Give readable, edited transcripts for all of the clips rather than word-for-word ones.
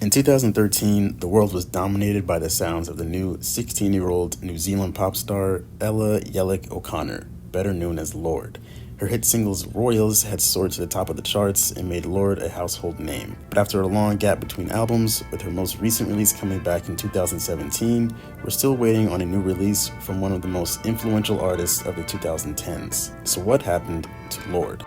In 2013, the world was dominated by the sounds of the new 16-year-old New Zealand pop star Ella Yellick O'Connor, better known as Lorde. Her hit singles Royals had soared to the top of the charts and made Lorde a household name. But after a long gap between albums, with her most recent release coming back in 2017, we're still waiting on a new release from one of the most influential artists of the 2010s. So what happened to Lorde?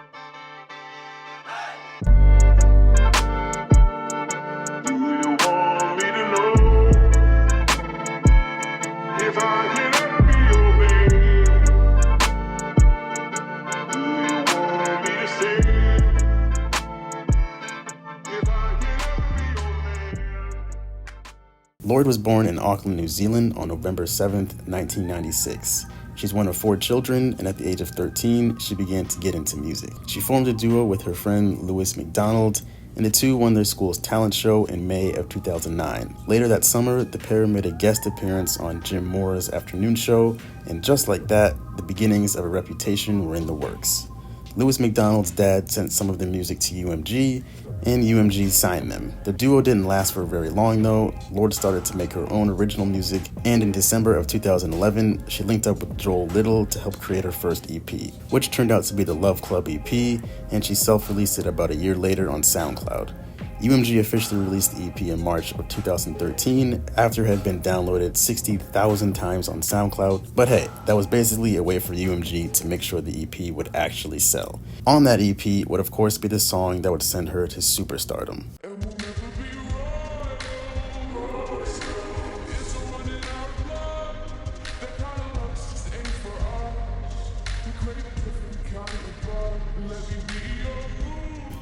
Lorde was born in Auckland, New Zealand on November 7th, 1996. She's one of 4 children, and at the age of 13, she began to get into music. She formed a duo with her friend Lewis McDonald, and the two won their school's talent show in May of 2009. Later that summer, the pair made a guest appearance on Jim Moore's afternoon show, and just like that, the beginnings of a reputation were in the works. Lewis McDonald's dad sent some of the music to UMG, and UMG signed them. The duo didn't last for very long though. Lorde started to make her own original music, and in December of 2011, she linked up with Joel Little to help create her first EP, which turned out to be the Love Club EP, and she self-released it about a year later on SoundCloud. UMG officially released the EP in March of 2013 after it had been downloaded 60,000 times on SoundCloud, but hey, that was basically a way for UMG to make sure the EP would actually sell. On that EP would of course be the song that would send her to superstardom.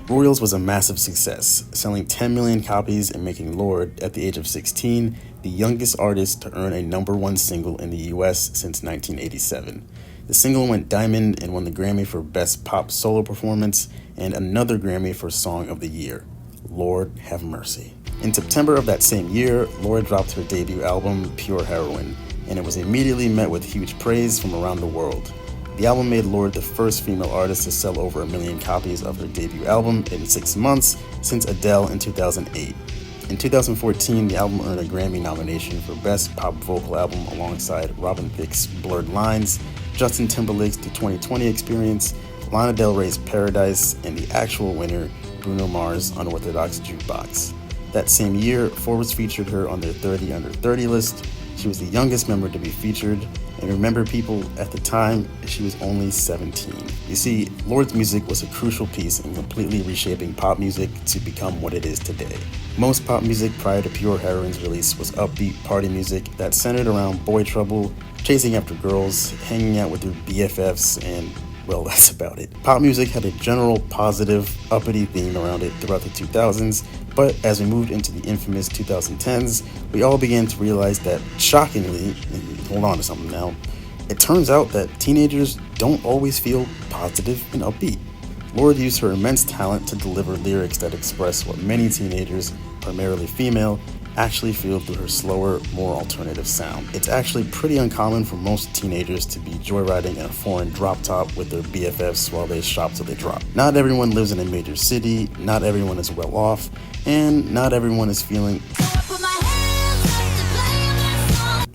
Royals was a massive success, selling 10 million copies and making Lorde, at the age of 16, the youngest artist to earn a #1 single in the US since 1987. The single went diamond and won the Grammy for Best Pop Solo Performance and another Grammy for Song of the Year. Lord have mercy. In September of that same year, Lorde dropped her debut album, Pure Heroine, and it was immediately met with huge praise from around the world. The album made Lorde the first female artist to sell over 1 million copies of her debut album in 6 months since Adele in 2008. In 2014, the album earned a Grammy nomination for Best Pop Vocal Album alongside Robin Thicke's Blurred Lines, Justin Timberlake's The 2020 Experience, Lana Del Rey's Paradise, and the actual winner, Bruno Mars' Unorthodox Jukebox. That same year, Forbes featured her on their 30 Under 30 list. She was the youngest member to be featured, and remember people, at the time, she was only 17. You see, Lorde's music was a crucial piece in completely reshaping pop music to become what it is today. Most pop music prior to Pure Heroine's release was upbeat party music that centered around boy trouble, chasing after girls, hanging out with your BFFs, and well, that's about it. Pop music had a general positive, uppity theme around it throughout the 2000s, but as we moved into the infamous 2010s, we all began to realize that, shockingly, and hold on to something now, it turns out that teenagers don't always feel positive and upbeat. Lorde used her immense talent to deliver lyrics that express what many teenagers, primarily female, actually feel through her slower, more alternative sound. It's actually pretty uncommon for most teenagers to be joyriding in a foreign drop top with their BFFs while they shop till they drop. Not everyone lives in a major city, not everyone is well off, and not everyone is feeling.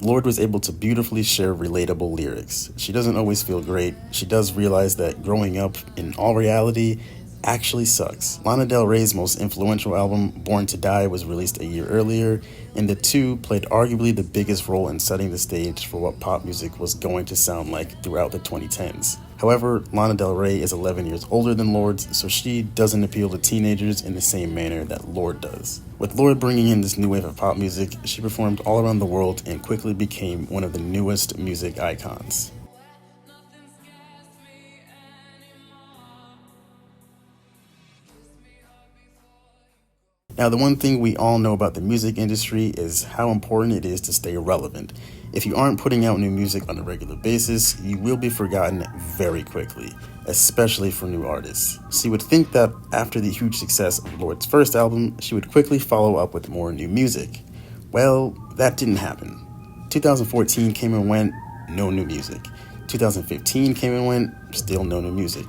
Lorde was able to beautifully share relatable lyrics. She doesn't always feel great. She does realize that growing up, in all reality, actually sucks. Lana Del Rey's most influential album, Born to Die, was released a year earlier, and the two played arguably the biggest role in setting the stage for what pop music was going to sound like throughout the 2010s. However, Lana Del Rey is 11 years older than Lorde, so she doesn't appeal to teenagers in the same manner that Lorde does. With Lorde bringing in this new wave of pop music, she performed all around the world and quickly became one of the newest music icons. Now, the one thing we all know about the music industry is how important it is to stay relevant. If you aren't putting out new music on a regular basis, you will be forgotten very quickly, especially for new artists. So you would think that after the huge success of Lorde's first album, she would quickly follow up with more new music. Well, that didn't happen. 2014 came and went, no new music. 2015 came and went, still no new music.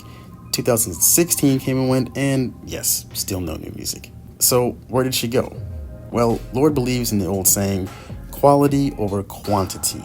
2016 came and went, and yes, still no new music. So where did she go? Well, Lorde believes in the old saying, quality over quantity.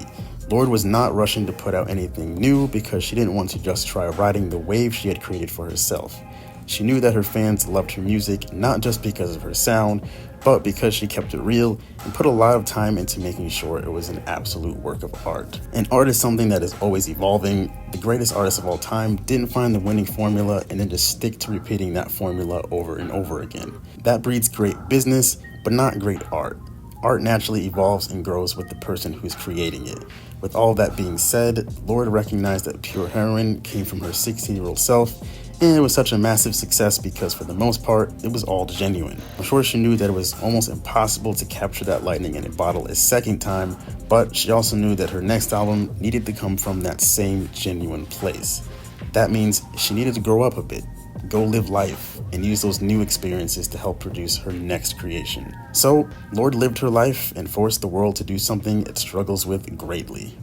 Lorde was not rushing to put out anything new because she didn't want to just try riding the wave she had created for herself. She knew that her fans loved her music not just because of her sound, but because she kept it real and put a lot of time into making sure it was an absolute work of art. And art is something that is always evolving. The greatest artists of all time didn't find the winning formula and then just stick to repeating that formula over and over again. That breeds great business, but not great art. Art naturally evolves and grows with the person who's creating it. With all that being said, Lorde recognized that Pure Heroine came from her 16-year-old self, and it was such a massive success because for the most part, it was all genuine. I'm sure she knew that it was almost impossible to capture that lightning in a bottle a second time, but she also knew that her next album needed to come from that same genuine place. That means she needed to grow up a bit, go live life, and use those new experiences to help produce her next creation. So, Lorde lived her life and forced the world to do something it struggles with greatly.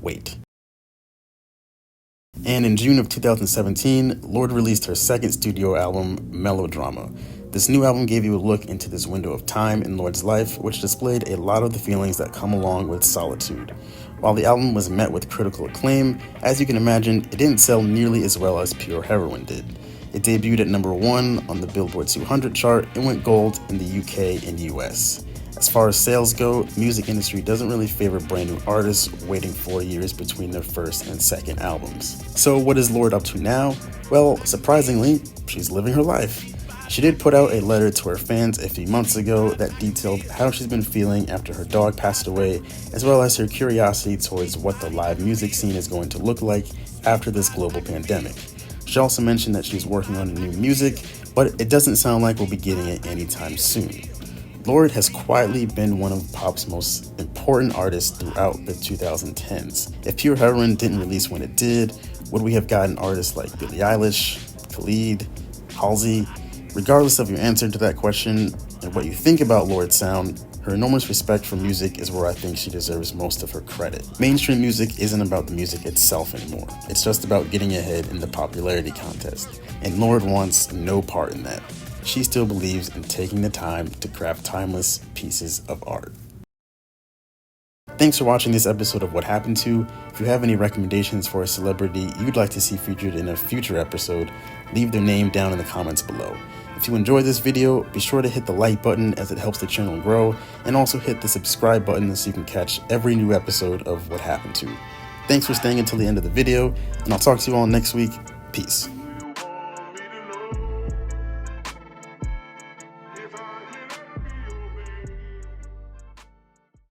Wait. And in June of 2017, Lorde released her second studio album, Melodrama. This new album gave you a look into this window of time in Lorde's life, which displayed a lot of the feelings that come along with solitude. While the album was met with critical acclaim, as you can imagine, it didn't sell nearly as well as Pure Heroine did. It debuted at number 1 on the Billboard 200 chart and went gold in the UK and US. As far as sales go, the music industry doesn't really favor brand new artists waiting 4 years between their first and second albums. So what is Lorde up to now? Well, surprisingly, she's living her life. She did put out a letter to her fans a few months ago that detailed how she's been feeling after her dog passed away, as well as her curiosity towards what the live music scene is going to look like after this global pandemic. She also mentioned that she's working on new music, but it doesn't sound like we'll be getting it anytime soon. Lorde has quietly been one of pop's most important artists throughout the 2010s. If Pure Heroine didn't release when it did, would we have gotten artists like Billie Eilish, Khalid, Halsey? Regardless of your answer to that question and what you think about Lorde's sound, her enormous respect for music is where I think she deserves most of her credit. Mainstream music isn't about the music itself anymore. It's just about getting ahead in the popularity contest. And Lorde wants no part in that. She still believes in taking the time to craft timeless pieces of art. Thanks for watching this episode of What Happened To. If you have any recommendations for a celebrity you'd like to see featured in a future episode, leave their name down in the comments below. If you enjoyed this video, be sure to hit the like button as it helps the channel grow, and also hit the subscribe button so you can catch every new episode of What Happened To. Thanks for staying until the end of the video, and I'll talk to you all next week. Peace.